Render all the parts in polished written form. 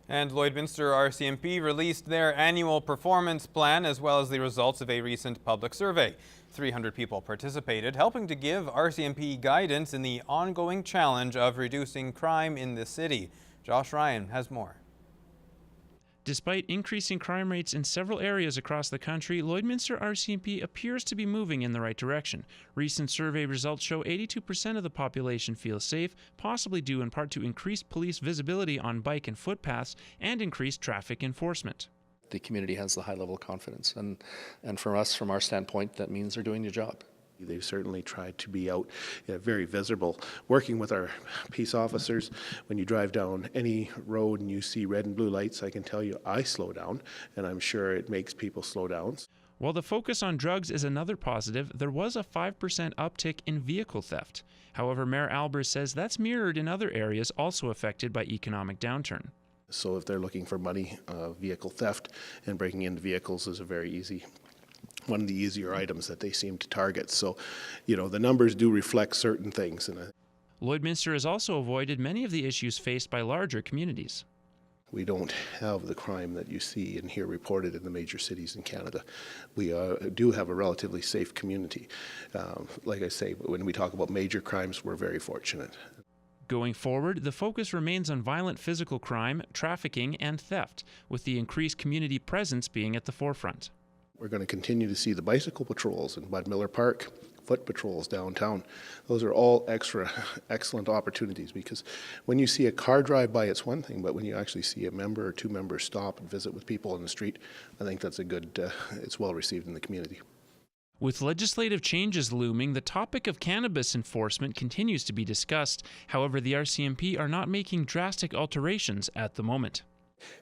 And Lloydminster RCMP released their annual performance plan as well as the results of a recent public survey. 300 people participated, helping to give RCMP guidance in the ongoing challenge of reducing crime in the city. Josh Ryan has more. Despite increasing crime rates in several areas across the country, Lloydminster RCMP appears to be moving in the right direction. Recent survey results show 82% of the population feels safe, possibly due in part to increased police visibility on bike and footpaths and increased traffic enforcement. The community has the high level of confidence, and for us, from our standpoint, that means they're doing their job. They've certainly tried to be out very visible, working with our peace officers. When you drive down any road and you see red and blue lights, I can tell you I slow down, and I'm sure it makes people slow down. While the focus on drugs is another positive, there was a 5% uptick in vehicle theft. However, Mayor Albers says that's mirrored in other areas also affected by economic downturn. So if they're looking for money, vehicle theft and breaking into vehicles is one of the easier items that they seem to target. So, the numbers do reflect certain things. Lloydminster has also avoided many of the issues faced by larger communities. We don't have the crime that you see and hear reported in the major cities in Canada. We do have a relatively safe community. Like I say, when we talk about major crimes, we're very fortunate. Going forward, the focus remains on violent physical crime, trafficking, and theft, with the increased community presence being at the forefront. We're going to continue to see the bicycle patrols in Bud Miller Park, foot patrols downtown. Those are all excellent opportunities, because when you see a car drive by, it's one thing, but when you actually see a member or two members stop and visit with people in the street, I think that's it's well received in the community. With legislative changes looming, the topic of cannabis enforcement continues to be discussed. However, the RCMP are not making drastic alterations at the moment.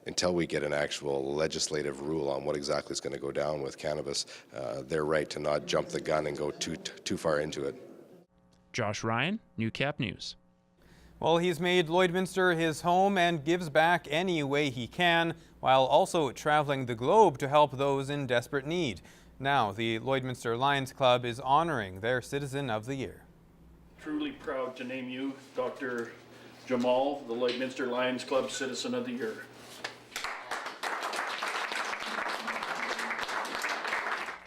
Until we get an actual legislative rule on what exactly is going to go down with cannabis, they're right to not jump the gun and go too far into it. Josh Ryan, Newcap News. Well, he's made Lloydminster his home and gives back any way he can, while also traveling the globe to help those in desperate need. Now, the Lloydminster Lions Club is honoring their Citizen of the Year. Truly proud to name you, Dr. Jamal, the Lloydminster Lions Club Citizen of the Year.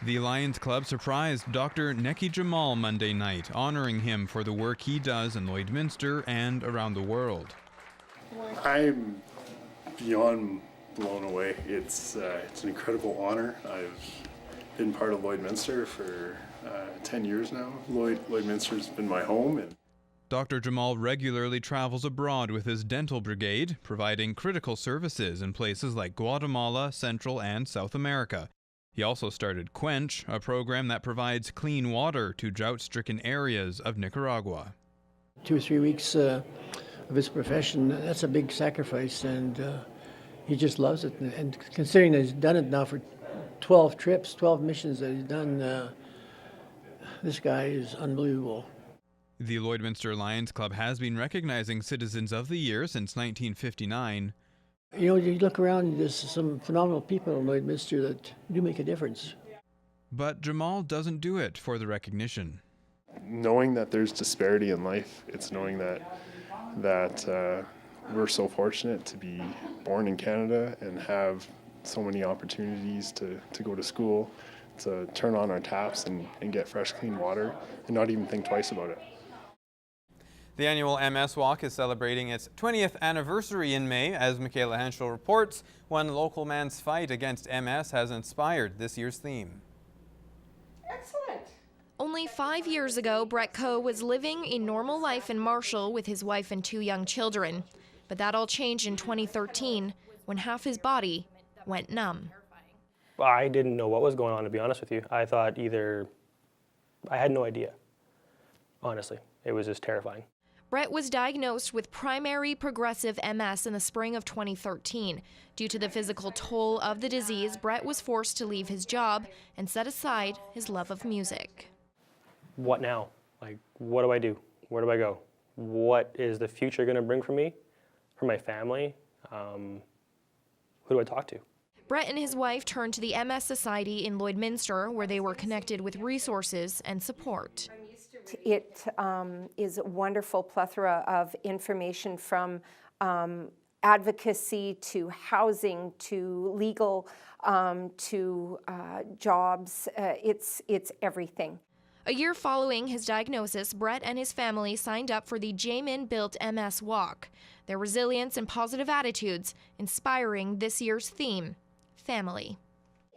The Lions Club surprised Dr. Neki Jamal Monday night, honoring him for the work he does in Lloydminster and around the world. I'm beyond blown away. It's an incredible honor. I've been part of Lloydminster for 10 years now. Lloydminster's been my home. Dr. Jamal regularly travels abroad with his dental brigade, providing critical services in places like Guatemala, Central and South America. He also started Quench, a program that provides clean water to drought-stricken areas of Nicaragua. 2 or 3 weeks of his profession, that's a big sacrifice, and he just loves it. And considering that he's done it now for 12 trips, 12 missions that he's done, this guy is unbelievable. The Lloydminster Lions Club has been recognizing Citizens of the Year since 1959. You look around, there's some phenomenal people in Lloydminster that do make a difference. But Jamal doesn't do it for the recognition. Knowing that there's disparity in life, it's knowing that we're so fortunate to be born in Canada and have so many opportunities to go to school, to turn on our taps and get fresh, clean water and not even think twice about it. The annual MS Walk is celebrating its 20th anniversary in May. As Michaela Henschel reports, one local man's fight against MS has inspired this year's theme. Excellent. Only 5 years ago, Brett Coe was living a normal life in Marshall with his wife and 2 young children. But that all changed in 2013 when half his body went numb. I didn't know what was going on, to be honest with you. I thought I had no idea, honestly. It was just terrifying. Brett was diagnosed with primary progressive MS in the spring of 2013. Due to the physical toll of the disease, Brett was forced to leave his job and set aside his love of music. What now? What do I do? Where do I go? What is the future going to bring for me, for my family? Who do I talk to? Brett and his wife turned to the MS Society in Lloydminster, where they were connected with resources and support. It is a wonderful plethora of information from advocacy to housing to legal to jobs. It's everything. A year following his diagnosis, Brett and his family signed up for the Jamin-built MS Walk. Their resilience and positive attitudes inspiring this year's theme, family.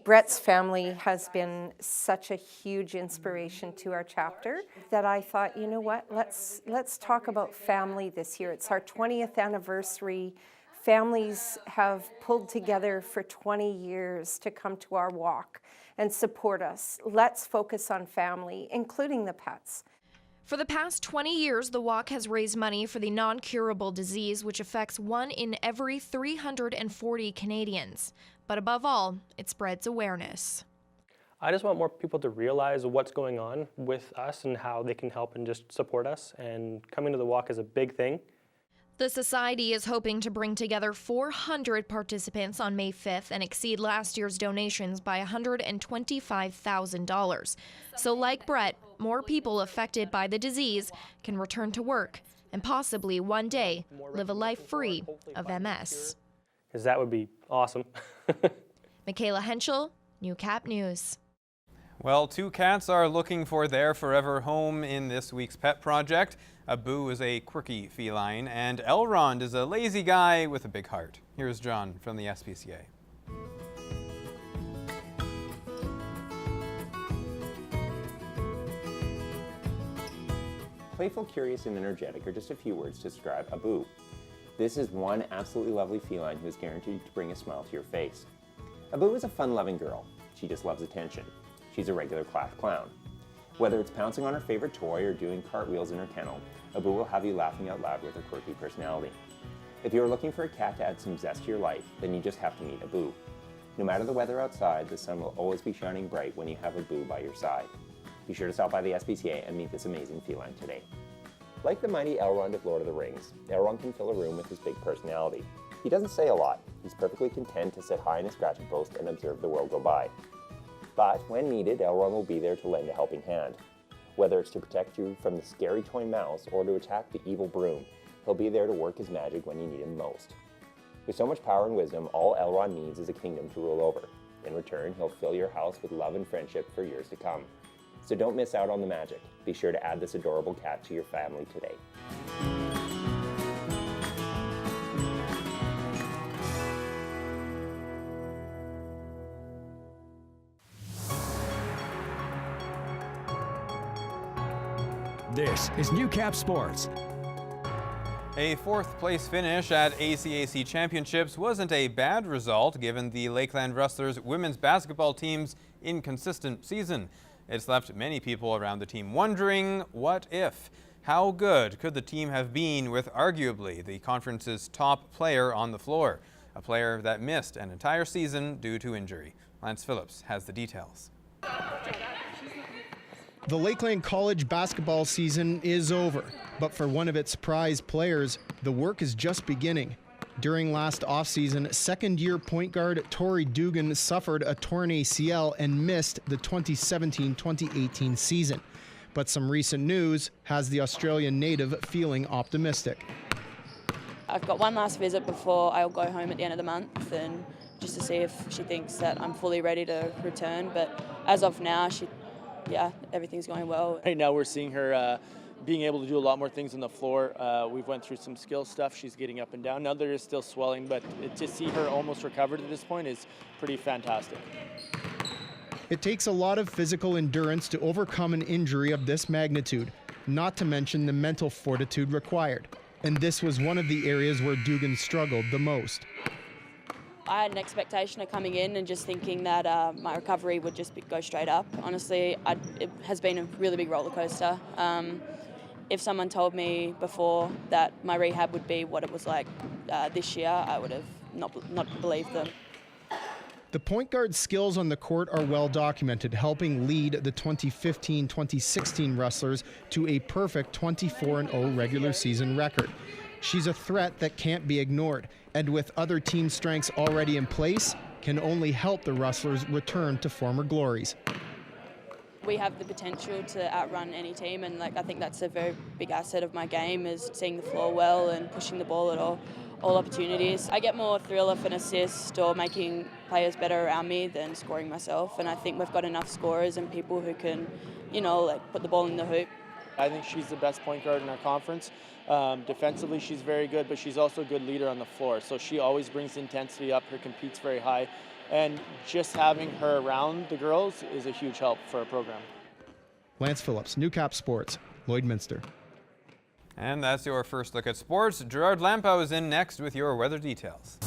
Brett's family has been such a huge inspiration to our chapter that I thought, you know what, let's talk about family this year. It's our 20th anniversary. Families have pulled together for 20 years to come to our walk and support us. Let's focus on family, including the pets. For the past 20 years, the walk has raised money for the non-curable disease, which affects 1 in every 340 Canadians. But above all, it spreads awareness. I just want more people to realize what's going on with us and how they can help and just support us. And coming to the walk is a big thing. The Society is hoping to bring together 400 participants on May 5th and exceed last year's donations by $125,000. So like Brett, more people affected by the disease can return to work and possibly one day live a life free of MS. Because that would be awesome. Michaela Henschel, Newcap News. Well, 2 cats are looking for their forever home in this week's pet project. Abu is a quirky feline, and Elrond is a lazy guy with a big heart. Here's John from the SPCA. Playful, curious, and energetic are just a few words to describe Abu. This is one absolutely lovely feline who is guaranteed to bring a smile to your face. Abu is a fun-loving girl. She just loves attention. She's a regular class clown. Whether it's pouncing on her favorite toy or doing cartwheels in her kennel, Abu will have you laughing out loud with her quirky personality. If you're looking for a cat to add some zest to your life, then you just have to meet Abu. No matter the weather outside, the sun will always be shining bright when you have Abu by your side. Be sure to stop by the SPCA and meet this amazing feline today. Like the mighty Elrond of Lord of the Rings, Elrond can fill a room with his big personality. He doesn't say a lot. He's perfectly content to sit high in his scratching post and observe the world go by. But when needed, Elrond will be there to lend a helping hand. Whether it's to protect you from the scary toy mouse or to attack the evil broom, he'll be there to work his magic when you need him most. With so much power and wisdom, all Elrond needs is a kingdom to rule over. In return, he'll fill your house with love and friendship for years to come. So don't miss out on the magic. Be sure to add this adorable cat to your family today. This is Newcap Sports. A 4th place finish at ACAC Championships wasn't a bad result given the Lakeland Rustlers women's basketball team's inconsistent season. It's left many people around the team wondering, what if? How good could the team have been with arguably the conference's top player on the floor, a player that missed an entire season due to injury? Lance Phillips has the details. The Lakeland College basketball season is over, but for one of its prize players, the work is just beginning. During last offseason, second-year point guard Tori Dugan suffered a torn ACL and missed the 2017-2018 season. But some recent news has the Australian native feeling optimistic. I've got one last visit before I'll go home at the end of the month, and just to see if she thinks that I'm fully ready to return. But as of now, everything's going well. Right now we're seeing her being able to do a lot more things on the floor. We've went through some skill stuff. She's getting up and down. Now there is still swelling, but to see her almost recovered at this point is pretty fantastic. It takes a lot of physical endurance to overcome an injury of this magnitude, not to mention the mental fortitude required. And this was one of the areas where Dugan struggled the most. I had an expectation of coming in and just thinking that my recovery would just go straight up. Honestly, it has been a really big roller coaster. If someone told me before that my rehab would be what it was like this year, I would have not believed them. The point guard's skills on the court are well documented, helping lead the 2015-2016 Rustlers to a perfect 24-0 regular season record. She's a threat that can't be ignored, and with other team strengths already in place, can only help the Rustlers return to former glories. We have the potential to outrun any team, and I think that's a very big asset of my game, is seeing the floor well and pushing the ball at all opportunities. I get more thrill of an assist or making players better around me than scoring myself, and I think we've got enough scorers and people who can, put the ball in the hoop. I think she's the best point guard in our conference. Defensively, she's very good, but she's also a good leader on the floor. So she always brings intensity up. Her competes very high. And just having her around the girls is a huge help for our program. Lance Phillips, Newcap Sports, Lloydminster. And that's your first look at sports. Gerard Lampow is in next with your weather details.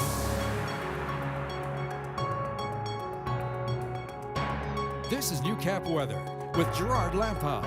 This is Newcap Weather with Gerard Lampow.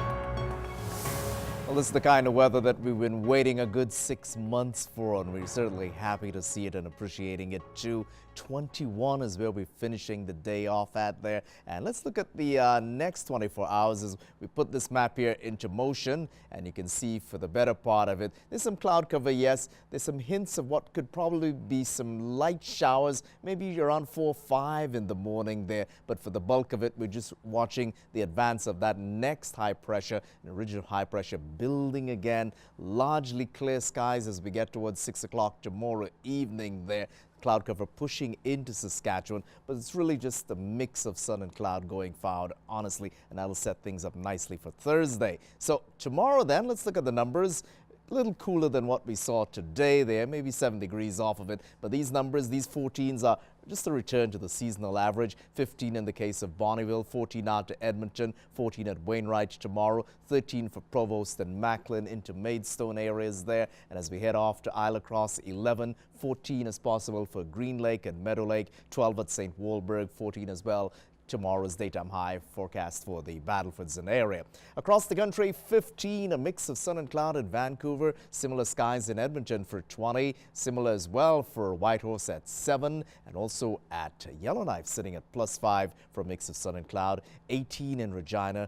Well, this is the kind of weather that we've been waiting a good 6 months for, and we're certainly happy to see it and appreciating it too. 21 is where we're finishing the day off at there. And let's look at the next 24 hours as we put this map here into motion. And you can see for the better part of it, there's some cloud cover, yes. There's some hints of what could probably be some light showers, maybe around 4 or 5 in the morning there. But for the bulk of it, we're just watching the advance of that next high pressure, an original high pressure building again. Largely clear skies as we get towards 6 o'clock tomorrow evening there. Cloud cover pushing into Saskatchewan, but it's really just a mix of sun and cloud going forward, honestly, and that'll set things up nicely for Thursday. So tomorrow then, let's look at the numbers. A little cooler than what we saw today there, maybe 7 degrees off of it, but these numbers, these 14s are just a return to the seasonal average. 15 in the case of Bonneville, 14 out to Edmonton, 14 at Wainwright tomorrow, 13 for Provost and Macklin into Maidstone areas there. And as we head off to Isle Cross, 11, 14 is possible for Green Lake and Meadow Lake, 12 at St. Walburg, 14 as well. Tomorrow's daytime high forecast for the Battlefords and area. Across the country, 15, a mix of sun and cloud in Vancouver. Similar skies in Edmonton for 20. Similar as well for Whitehorse at 7. And also at Yellowknife sitting at +5 for a mix of sun and cloud. 18 in Regina,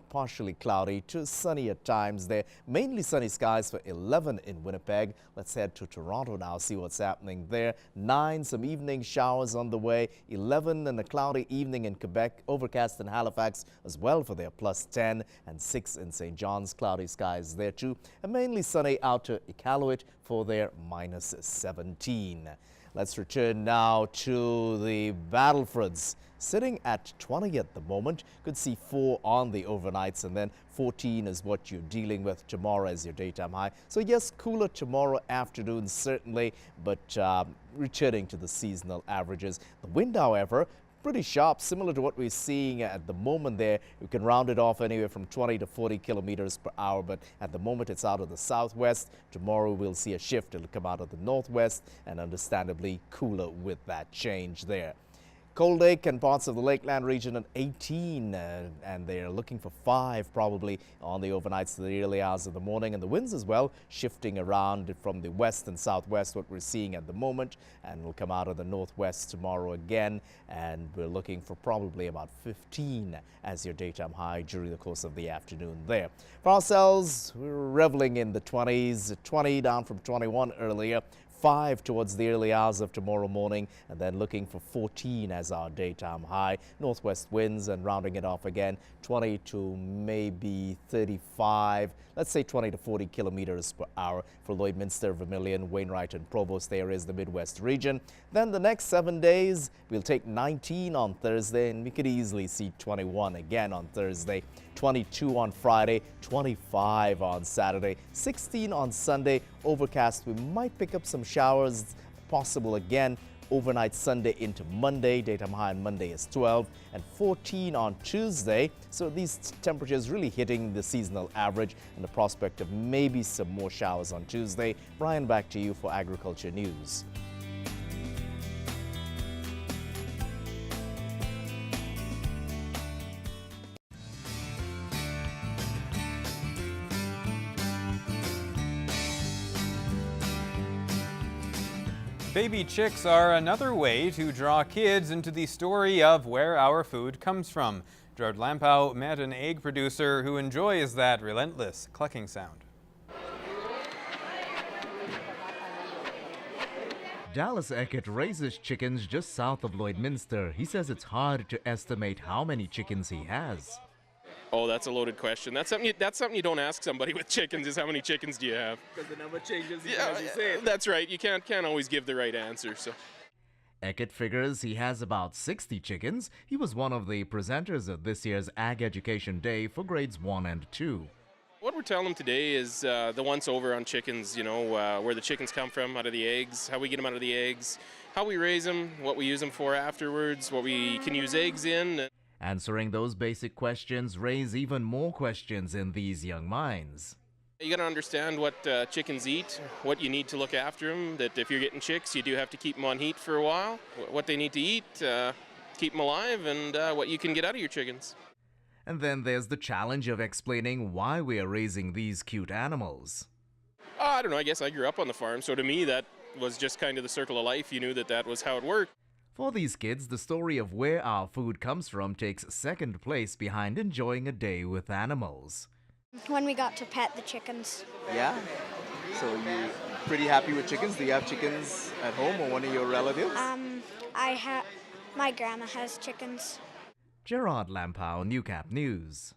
partially cloudy to sunny at times there. Mainly sunny skies for 11 in Winnipeg. Let's head to Toronto now, see what's happening there. 9, some evening showers on the way. 11 and a cloudy evening in Quebec, overcast in Halifax as well for their +10, and 6 in St. John's, cloudy skies there too, and mainly sunny out to Iqaluit for their -17. Let's return now to the Battlefords. Sitting at 20 at the moment. Could see 4 on the overnights, and then 14 is what you're dealing with tomorrow as your daytime high. So yes, cooler tomorrow afternoon certainly, but returning to the seasonal averages. The wind, however, pretty sharp, similar to what we're seeing at the moment there. You can round it off anywhere from 20 to 40 kilometers per hour, but at the moment it's out of the southwest. Tomorrow we'll see a shift. It'll come out of the northwest, and understandably cooler with that change there. Cold Lake and parts of the Lakeland region at 18, and they're looking for 5 probably on the overnights to the early hours of the morning. And the winds as well shifting around from the west and southwest, what we're seeing at the moment, and will come out of the northwest tomorrow again. And we're looking for probably about 15 as your daytime high during the course of the afternoon there. For ourselves, we're reveling in the 20s, 20 down from 21 earlier. 5 towards the early hours of tomorrow morning, and then looking for 14 as our daytime high. Northwest winds, and rounding it off again, 20 to maybe 35, let's say 20 to 40 kilometers per hour for Lloydminster, Vermilion, Wainwright, and Provost areas, the Midwest region. Then the next 7 days, we'll take 19 on Thursday, and we could easily see 21 again on Thursday. 22 on Friday, 25 on Saturday, 16 on Sunday. Overcast, we might pick up some showers, possible again overnight Sunday into Monday. Daytime high on Monday is 12, and 14 on Tuesday. So these temperatures really hitting the seasonal average, and the prospect of maybe some more showers on Tuesday. Brian, back to you for agriculture news. Baby chicks are another way to draw kids into the story of where our food comes from. Gerard Lampow met an egg producer who enjoys that relentless clucking sound. Dallas Eckert raises chickens just south of Lloydminster. He says it's hard to estimate how many chickens he has. Oh, that's a loaded question. That's something you don't ask somebody with chickens, is how many chickens do you have? Because the number changes Yeah, as you say it. that's right. You can't always give the right answer. So. Eckert figures he has about 60 chickens. He was one of the presenters at this year's Ag Education Day for grades 1 and 2. What we're telling them today is the once over on chickens, where the chickens come from, out of the eggs, how we get them out of the eggs, how we raise them, what we use them for afterwards, what we can use eggs in. Answering those basic questions raise even more questions in these young minds. You got to understand what chickens eat, what you need to look after them, that if you're getting chicks, you do have to keep them on heat for a while, what they need to eat, keep them alive, and what you can get out of your chickens. And then there's the challenge of explaining why we are raising these cute animals. I don't know, I guess I grew up on the farm, so to me that was just kind of the circle of life. You knew that was how it worked. For these kids, the story of where our food comes from takes second place behind enjoying a day with animals. When we got to pet the chickens. Yeah? So you're pretty happy with chickens? Do you have chickens at home or one of your relatives? My grandma has chickens. Gerard Lampow, Newcap News.